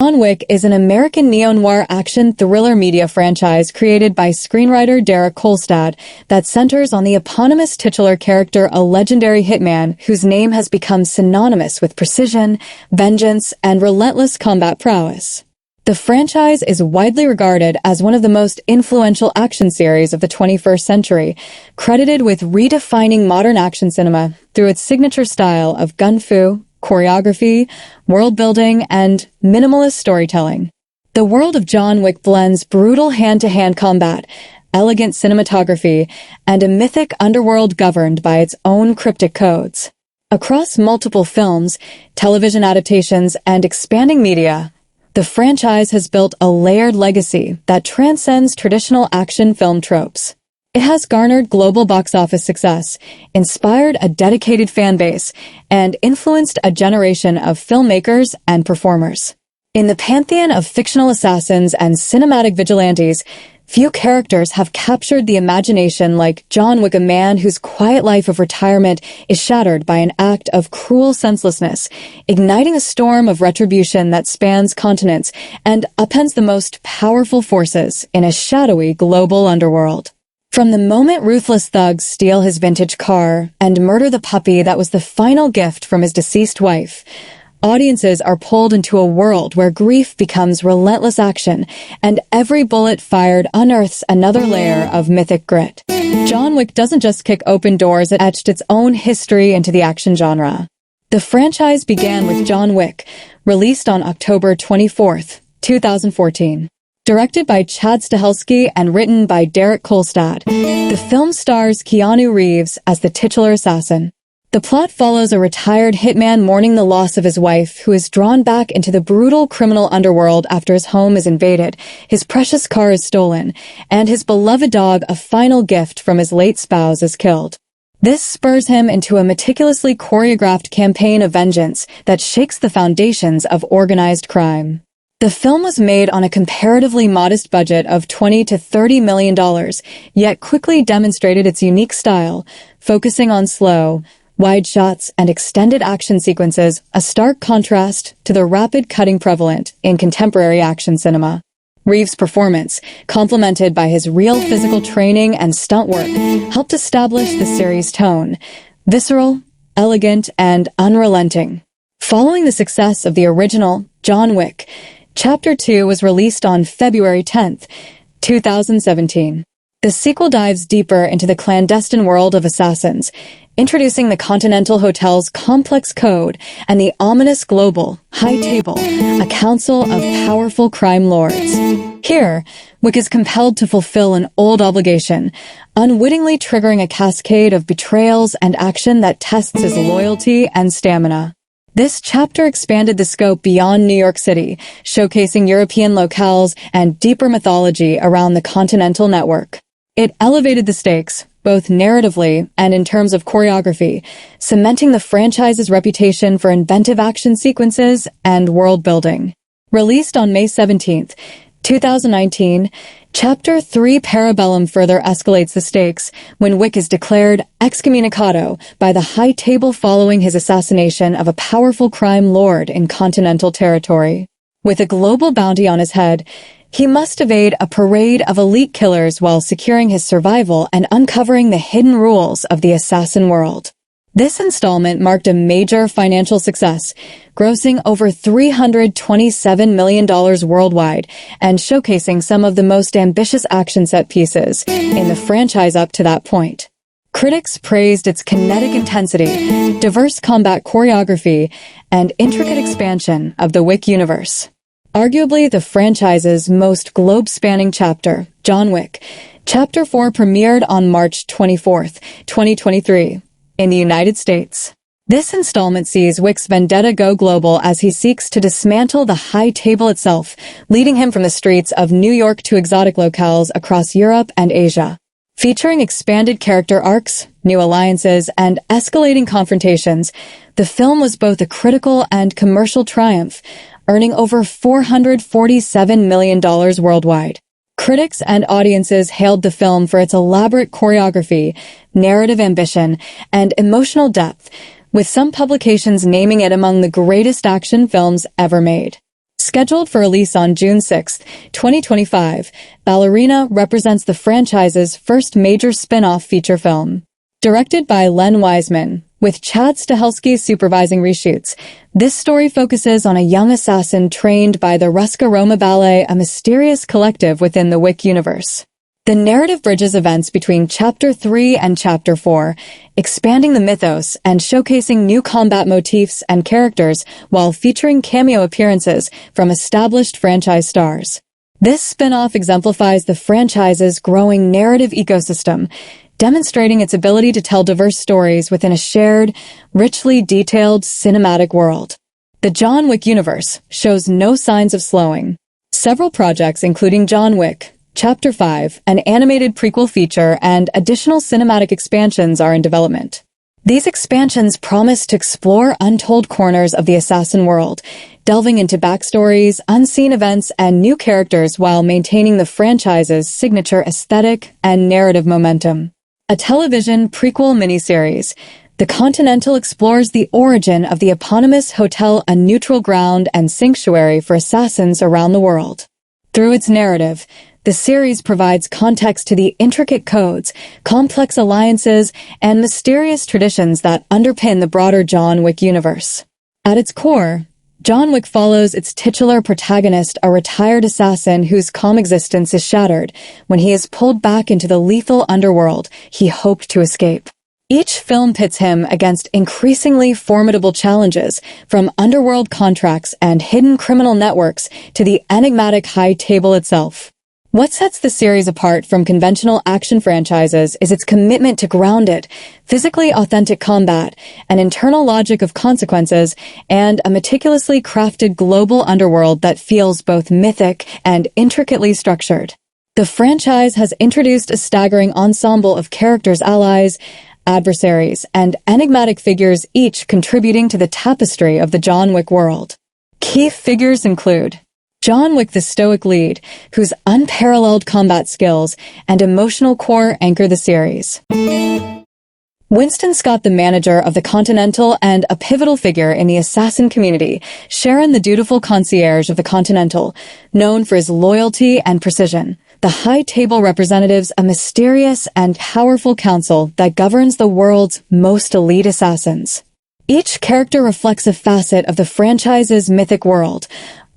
John Wick is an American neo-noir action thriller media franchise created by screenwriter Derek Kolstad that centers on the eponymous titular character, a legendary hitman whose name has become synonymous with precision, vengeance, and relentless combat prowess. The franchise is widely regarded as one of the most influential action series of the 21st century, credited with redefining modern action cinema through its signature style of gun-fu, choreography, world-building, and minimalist storytelling. The world of John Wick blends brutal hand-to-hand combat, elegant cinematography, and a mythic underworld governed by its own cryptic codes. Across multiple films, television adaptations, and expanding media, the franchise has built a layered legacy that transcends traditional action film tropes. It has garnered global box office success, inspired a dedicated fan base, and influenced a generation of filmmakers and performers. In the pantheon of fictional assassins and cinematic vigilantes, few characters have captured the imagination like John Wick, a man whose quiet life of retirement is shattered by an act of cruel senselessness, igniting a storm of retribution that spans continents and upends the most powerful forces in a shadowy global underworld. From the moment ruthless thugs steal his vintage car and murder the puppy that was the final gift from his deceased wife, audiences are pulled into a world where grief becomes relentless action, and every bullet fired unearths another layer of mythic grit. John Wick doesn't just kick open doors, it etched its own history into the action genre. The franchise began with John Wick, released on October 24th, 2014. Directed by Chad Stahelski and written by Derek Kolstad, the film stars Keanu Reeves as the titular assassin. The plot follows a retired hitman mourning the loss of his wife, who is drawn back into the brutal criminal underworld after his home is invaded, his precious car is stolen, and his beloved dog, a final gift from his late spouse, is killed. This spurs him into a meticulously choreographed campaign of vengeance that shakes the foundations of organized crime. The film was made on a comparatively modest budget of $20 to $30 million, yet quickly demonstrated its unique style, focusing on slow, wide shots and extended action sequences, a stark contrast to the rapid cutting prevalent in contemporary action cinema. Reeves' performance, complemented by his real physical training and stunt work, helped establish the series' tone, visceral, elegant, and unrelenting. Following the success of the original John Wick, Chapter 2 was released on February 10th, 2017. The sequel dives deeper into the clandestine world of assassins, introducing the Continental Hotel's complex code and the ominous global High Table, a council of powerful crime lords. Here, Wick is compelled to fulfill an old obligation, unwittingly triggering a cascade of betrayals and action that tests his loyalty and stamina. This chapter expanded the scope beyond New York City, showcasing European locales and deeper mythology around the Continental network. It elevated the stakes, both narratively and in terms of choreography, cementing the franchise's reputation for inventive action sequences and world building. Released on May 17th, 2019, Chapter 3 Parabellum further escalates the stakes when Wick is declared excommunicado by the High Table following his assassination of a powerful crime lord in Continental territory. With a global bounty on his head, he must evade a parade of elite killers while securing his survival and uncovering the hidden rules of the assassin world. This installment marked a major financial success, grossing over $327 million worldwide and showcasing some of the most ambitious action set pieces in the franchise up to that point. Critics praised its kinetic intensity, diverse combat choreography, and intricate expansion of the Wick universe. Arguably the franchise's most globe-spanning chapter, John Wick, Chapter 4 premiered on March 24th, 2023. In the United States. This installment sees Wick's vendetta go global as he seeks to dismantle the High Table itself, leading him from the streets of New York to exotic locales across Europe and Asia. Featuring expanded character arcs, new alliances, and escalating confrontations, the film was both a critical and commercial triumph, earning over $447 million worldwide. Critics and audiences hailed the film for its elaborate choreography, narrative ambition, and emotional depth, with some publications naming it among the greatest action films ever made. Scheduled for release on June 6, 2025, Ballerina represents the franchise's first major spin-off feature film. Directed by Len Wiseman, with Chad Stahelski supervising reshoots, this story focuses on a young assassin trained by the Ruska Roma Ballet, a mysterious collective within the Wick universe. The narrative bridges events between Chapter 3 and Chapter 4, expanding the mythos and showcasing new combat motifs and characters while featuring cameo appearances from established franchise stars. This spin-off exemplifies the franchise's growing narrative ecosystem, demonstrating its ability to tell diverse stories within a shared, richly detailed cinematic world. The John Wick universe shows no signs of slowing. Several projects, including John Wick, Chapter 5, an animated prequel feature, and additional cinematic expansions are in development. These expansions promise to explore untold corners of the assassin world, delving into backstories, unseen events, and new characters while maintaining the franchise's signature aesthetic and narrative momentum. A television prequel miniseries, The Continental explores the origin of the eponymous hotel, a neutral ground and sanctuary for assassins around the world. Through its narrative, the series provides context to the intricate codes, complex alliances, and mysterious traditions that underpin the broader John Wick universe. At its core, John Wick follows its titular protagonist, a retired assassin whose calm existence is shattered when he is pulled back into the lethal underworld he hoped to escape. Each film pits him against increasingly formidable challenges, from underworld contracts and hidden criminal networks to the enigmatic high table itself. What sets the series apart from conventional action franchises is its commitment to grounded, physically authentic combat, an internal logic of consequences, and a meticulously crafted global underworld that feels both mythic and intricately structured. The franchise has introduced a staggering ensemble of characters, allies, adversaries, and enigmatic figures, each contributing to the tapestry of the John Wick world. Key figures include John Wick, the stoic lead, whose unparalleled combat skills and emotional core anchor the series. Winston Scott, the manager of the Continental and a pivotal figure in the assassin community. Sharon, the dutiful concierge of the Continental, known for his loyalty and precision. The High Table representatives, a mysterious and powerful council that governs the world's most elite assassins. Each character reflects a facet of the franchise's mythic world: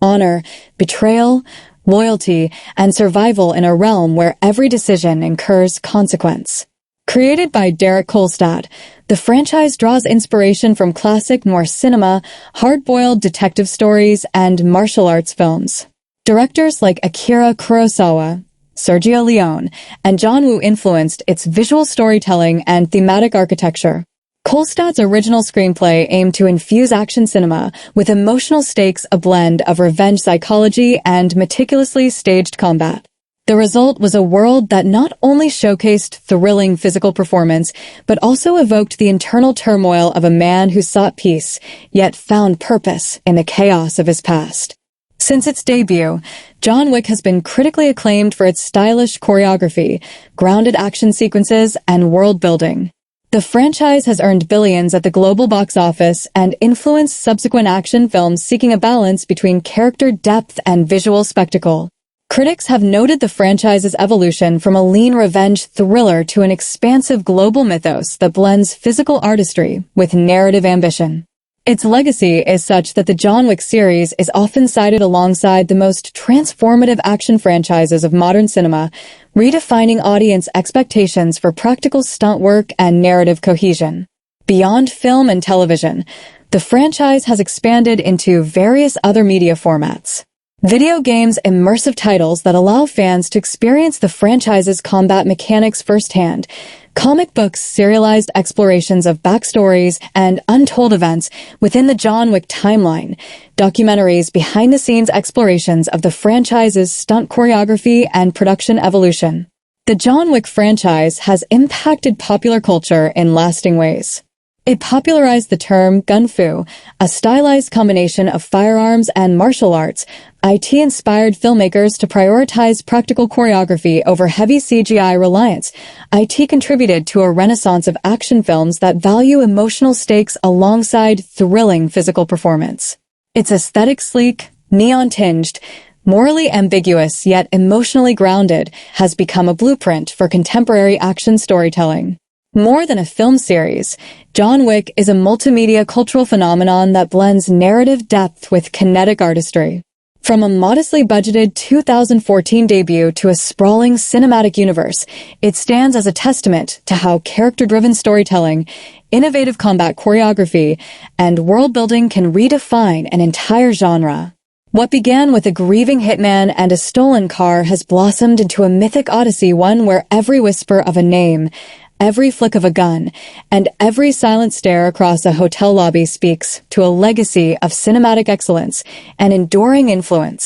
honor, betrayal, loyalty, and survival in a realm where every decision incurs consequence. Created by Derek Kolstad, the franchise draws inspiration from classic Norse cinema, hard-boiled detective stories, and martial arts films. Directors like Akira Kurosawa, Sergio Leone, and John Woo influenced its visual storytelling and thematic architecture. Kolstad's original screenplay aimed to infuse action cinema with emotional stakes, a blend of revenge psychology and meticulously staged combat. The result was a world that not only showcased thrilling physical performance, but also evoked the internal turmoil of a man who sought peace, yet found purpose in the chaos of his past. Since its debut, John Wick has been critically acclaimed for its stylish choreography, grounded action sequences, and world building. The franchise has earned billions at the global box office and influenced subsequent action films seeking a balance between character depth and visual spectacle. Critics have noted the franchise's evolution from a lean revenge thriller to an expansive global mythos that blends physical artistry with narrative ambition. Its legacy is such that the John Wick series is often cited alongside the most transformative action franchises of modern cinema, redefining audience expectations for practical stunt work and narrative cohesion. Beyond film and television, the franchise has expanded into various other media formats. Video games, immersive titles that allow fans to experience the franchise's combat mechanics firsthand, comic books, serialized explorations of backstories and untold events within the John Wick timeline, documentaries, behind-the-scenes explorations of the franchise's stunt choreography and production evolution. The John Wick franchise has impacted popular culture in lasting ways. It popularized the term gun fu, a stylized combination of firearms and martial arts. It inspired filmmakers to prioritize practical choreography over heavy CGI reliance. It contributed to a renaissance of action films that value emotional stakes alongside thrilling physical performance. Its aesthetic, sleek, Neon-tinged, morally ambiguous yet emotionally grounded, has become a blueprint for contemporary action storytelling. More than a film series, John Wick is a multimedia cultural phenomenon that blends narrative depth with kinetic artistry. From a modestly budgeted 2014 debut to a sprawling cinematic universe, it stands as a testament to how character-driven storytelling, innovative combat choreography, and world-building can redefine an entire genre. What began with a grieving hitman and a stolen car has blossomed into a mythic odyssey, one where every whisper of a name, every flick of a gun, and every silent stare across a hotel lobby speaks to a legacy of cinematic excellence and enduring influence.